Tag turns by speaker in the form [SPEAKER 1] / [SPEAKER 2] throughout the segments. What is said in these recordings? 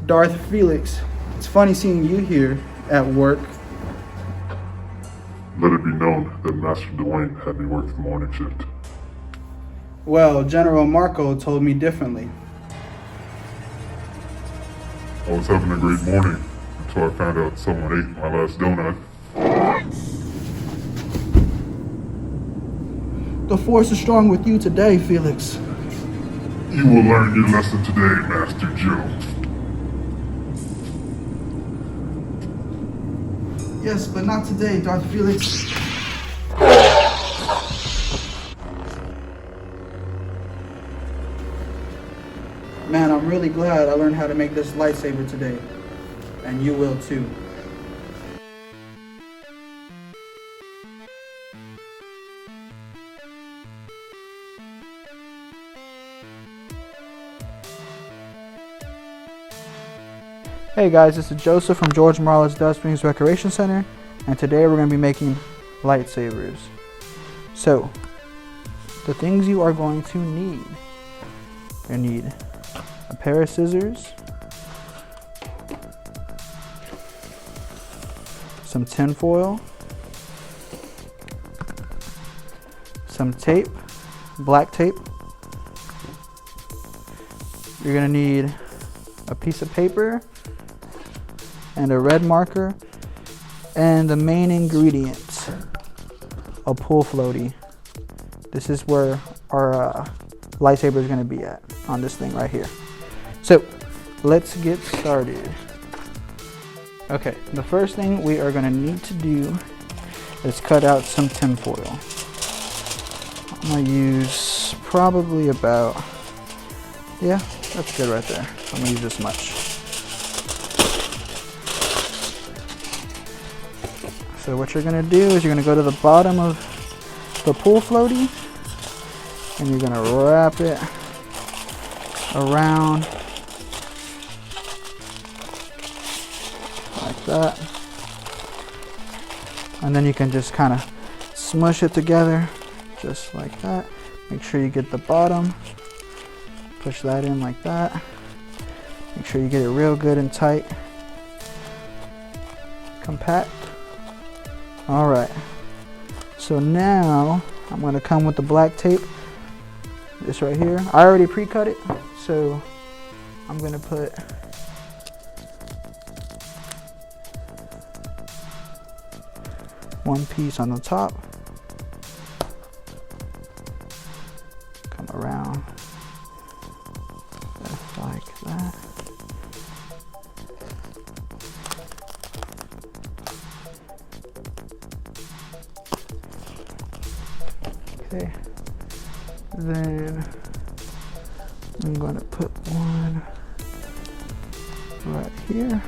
[SPEAKER 1] Darth Felix, it's funny seeing you here at work.
[SPEAKER 2] Let it be known that Master Dwayne had me work the morning shift.
[SPEAKER 1] Well, General Marco told me differently.
[SPEAKER 2] I was having a great morning until I found out someone ate my last donut.
[SPEAKER 1] The Force is strong with you today, Felix.
[SPEAKER 2] You will learn your lesson today, Master Joe.
[SPEAKER 1] Yes, but not today, Darth Felix. Man, I'm really glad I learned how to make this lightsaber today. And you will too. Hey guys, this is Joseph from George Morales Dust Springs Recreation Center, and today we're going to be making lightsabers. So, the things you are going to need. You need a pair of scissors, some tin foil, some tape, black tape. You're going to need a piece of paper and a red marker, and the main ingredient, a pull floaty. This is where our lightsaber is going to be at, on this thing right here. So let's get started. Okay, the first thing we are going to need to do is cut out some tin foil. I'm going to use probably about, yeah, that's good right there. I'm going to use this much. So what you're going to do is you're going to go to the bottom of the pull floaty and you're going to wrap it around like that. And then you can just kind of smush it together just like that. Make sure you get the bottom. Push that in like that. Make sure you get it real good and tight. Compact. Alright, so now I'm going to come with the black tape, this right here. I already pre-cut it, so I'm going to put one piece on the top, come around just like that. Okay, then I'm going to put one right here.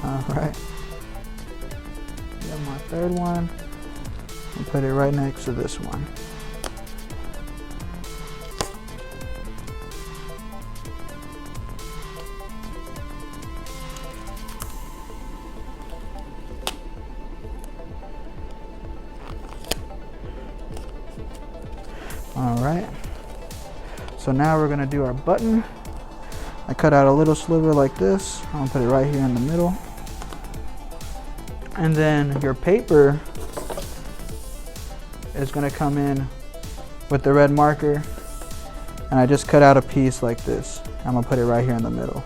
[SPEAKER 1] Alright, then my third one, I'll put it right next to this one. Alright, so now we're going to do our button. I cut out a little sliver like this. I'm going to put it right here in the middle. And then your paper is going to come in with the red marker. And I just cut out a piece like this. I'm going to put it right here in the middle.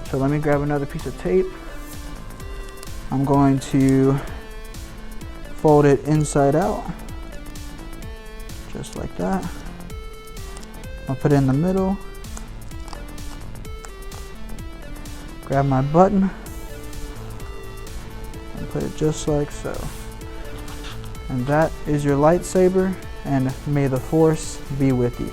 [SPEAKER 1] So let me grab another piece of tape. I'm going to fold it inside out. Just like that. I'll put it in the middle. Grab my button and put it just like so. And that is your lightsaber, and may the Force be with you.